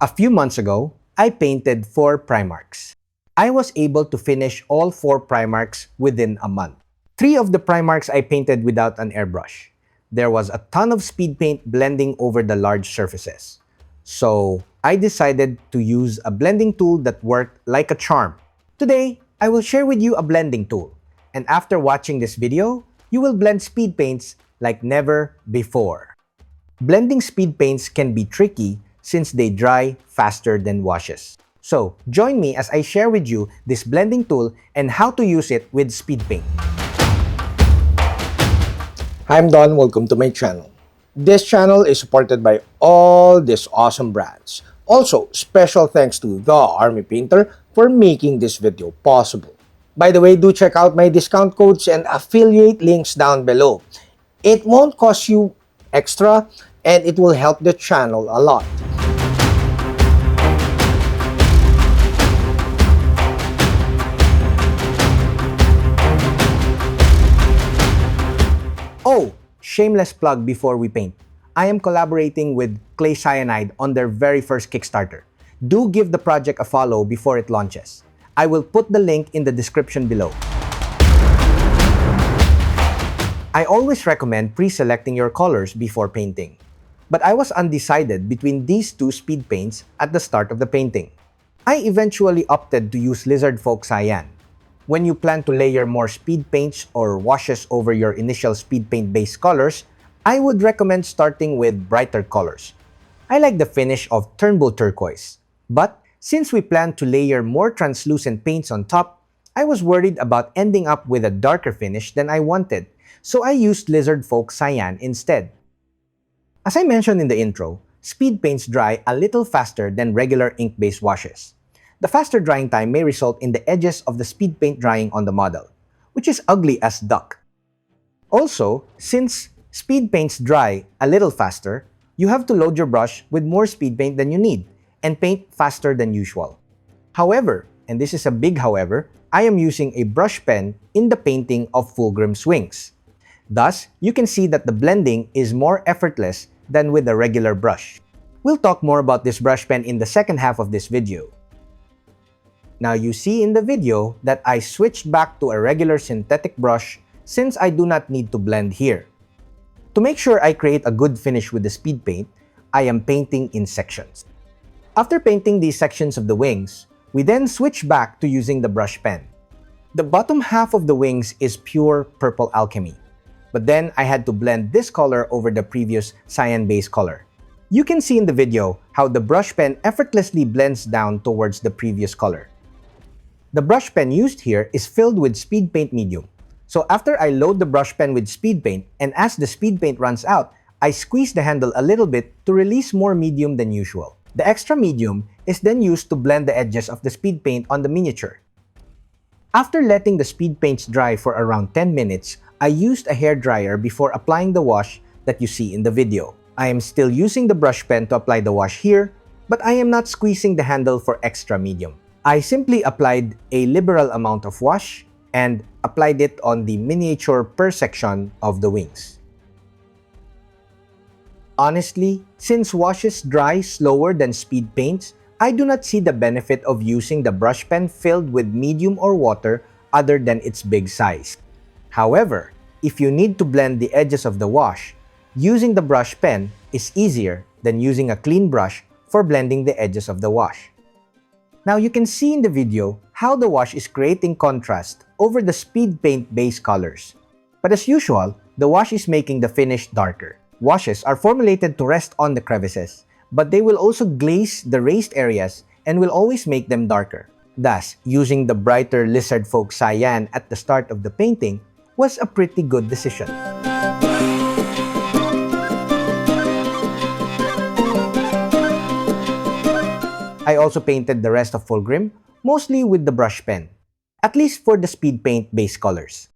A few months ago, I painted 4 Primarchs. I was able to finish all 4 Primarchs within a month. 3 of the Primarchs I painted without an airbrush. There was a ton of speed paint blending over the large surfaces. So, I decided to use a blending tool that worked like a charm. Today, I will share with you a blending tool. And after watching this video, you will blend speed paints like never before. Blending speed paints can be tricky since they dry faster than washes. So, join me as I share with you this blending tool and how to use it with speed paint. Hi, I'm Don. Welcome to my channel. This channel is supported by all these awesome brands. Also, special thanks to The Army Painter for making this video possible. By the way, do check out my discount codes and affiliate links down below. It won't cost you extra and it will help the channel a lot. Oh, shameless plug before we paint. I am collaborating with Clay Cyanide on their very first Kickstarter. Do give the project a follow before it launches. I will put the link in the description below. I always recommend pre-selecting your colors before painting. But I was undecided between these two speed paints at the start of the painting. I eventually opted to use Lizard Folk Cyan. When you plan to layer more speed paints or washes over your initial speed paint base colors, I would recommend starting with brighter colors. I like the finish of Turnbull Turquoise. But since we plan to layer more translucent paints on top, I was worried about ending up with a darker finish than I wanted, so I used Lizard Folk Cyan instead. As I mentioned in the intro, speed paints dry a little faster than regular ink-based washes. The faster drying time may result in the edges of the speed paint drying on the model, which is ugly as duck. Also, since speed paints dry a little faster, you have to load your brush with more speed paint than you need and paint faster than usual. However, and this is a big however, I am using a brush pen in the painting of Fulgrim's wings. Thus, you can see that the blending is more effortless than with a regular brush. We'll talk more about this brush pen in the second half of this video. Now you see in the video that I switched back to a regular synthetic brush since I do not need to blend here. To make sure I create a good finish with the speed paint, I am painting in sections. After painting these sections of the wings, we then switch back to using the brush pen. The bottom half of the wings is pure purple alchemy, but then I had to blend this color over the previous cyan base color. You can see in the video how the brush pen effortlessly blends down towards the previous color. The brush pen used here is filled with speed paint medium. So after I load the brush pen with speed paint and as the speed paint runs out, I squeeze the handle a little bit to release more medium than usual. The extra medium is then used to blend the edges of the speed paint on the miniature. After letting the speed paints dry for around 10 minutes, I used a hair dryer before applying the wash that you see in the video. I am still using the brush pen to apply the wash here, but I am not squeezing the handle for extra medium. I simply applied a liberal amount of wash and applied it on the miniature per section of the wings. Honestly, since washes dry slower than speed paints, I do not see the benefit of using the brush pen filled with medium or water other than its big size. However, if you need to blend the edges of the wash, using the brush pen is easier than using a clean brush for blending the edges of the wash. Now you can see in the video how the wash is creating contrast over the speed paint base colors. But as usual, the wash is making the finish darker. Washes are formulated to rest on the crevices, but they will also glaze the raised areas and will always make them darker. Thus, using the brighter Lizard Folk Cyan at the start of the painting was a pretty good decision. I also painted the rest of Fulgrim, mostly with the brush pen, at least for the speed paint base colors.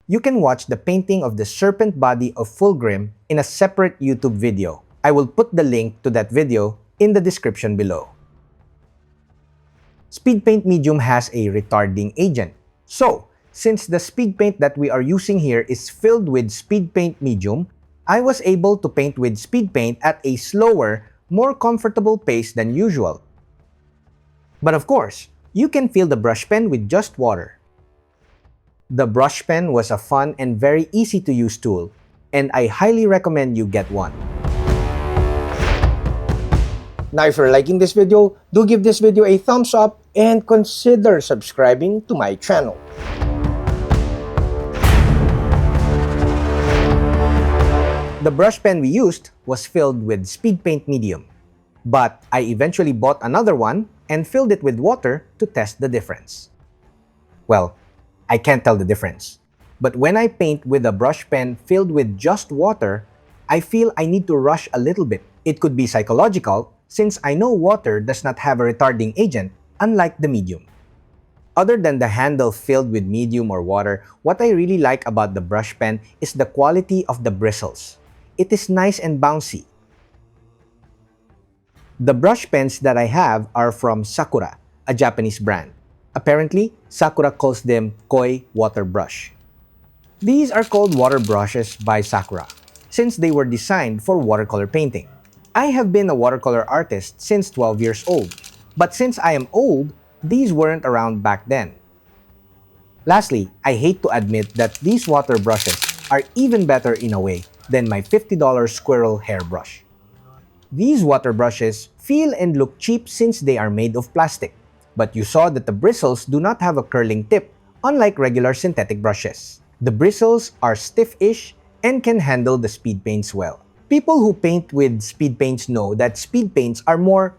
You can watch the painting of the serpent body of Fulgrim in a separate YouTube video. I will put the link to that video in the description below. Speed paint medium has a retarding agent. So, since the speed paint that we are using here is filled with speed paint medium, I was able to paint with speed paint at a slower, more comfortable pace than usual. But of course, you can fill the brush pen with just water. The brush pen was a fun and very easy to use tool, and I highly recommend you get one. Now if you're liking this video, do give this video a thumbs up and consider subscribing to my channel. The brush pen we used was filled with Speedpaint medium, but I eventually bought another one and filled it with water to test the difference. Well, I can't tell the difference, but when I paint with a brush pen filled with just water, I feel I need to rush a little bit. It could be psychological since I know water does not have a retarding agent, unlike the medium. Other than the handle filled with medium or water, what I really like about the brush pen is the quality of the bristles. It is nice and bouncy. The brush pens that I have are from Sakura, a Japanese brand. Apparently, Sakura calls them koi water brush. These are called water brushes by Sakura, since they were designed for watercolor painting. I have been a watercolor artist since 12 years old, but since I am old, these weren't around back then. Lastly, I hate to admit that these water brushes are even better in a way than my $50 squirrel hairbrush. These water brushes feel and look cheap since they are made of plastic, but you saw that the bristles do not have a curling tip, unlike regular synthetic brushes. The bristles are stiff-ish and can handle the speed paints well. People who paint with speed paints know that speed paints are more,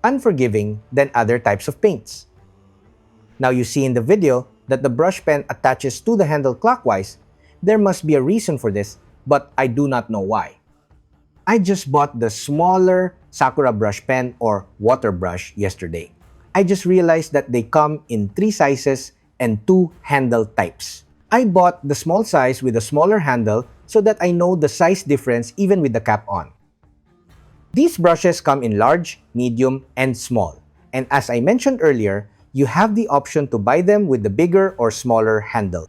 unforgiving than other types of paints. Now you see in the video that the brush pen attaches to the handle clockwise. There must be a reason for this, but I do not know why. I just bought the smaller Sakura brush pen or water brush yesterday. I just realized that they come in 3 sizes and 2 handle types. I bought the small size with a smaller handle so that I know the size difference even with the cap on. These brushes come in large, medium, and small. And as I mentioned earlier, you have the option to buy them with the bigger or smaller handle.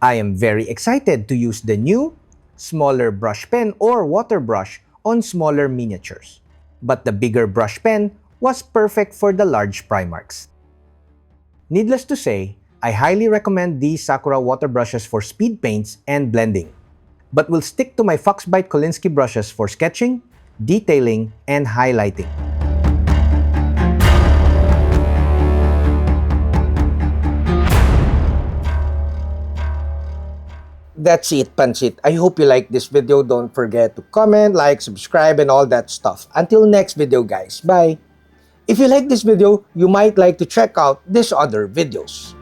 I am very excited to use the new, smaller brush pen or water brush on smaller miniatures. But the bigger brush pen was perfect for the large Primarchs. Needless to say, I highly recommend these Sakura water brushes for speed paints and blending, but will stick to my Foxbite Kolinsky brushes for sketching, detailing, and highlighting. That's it, Pansit. I hope you like this video. Don't forget to comment, like, subscribe, and all that stuff. Until next video, guys. Bye! If you like this video, you might like to check out these other videos.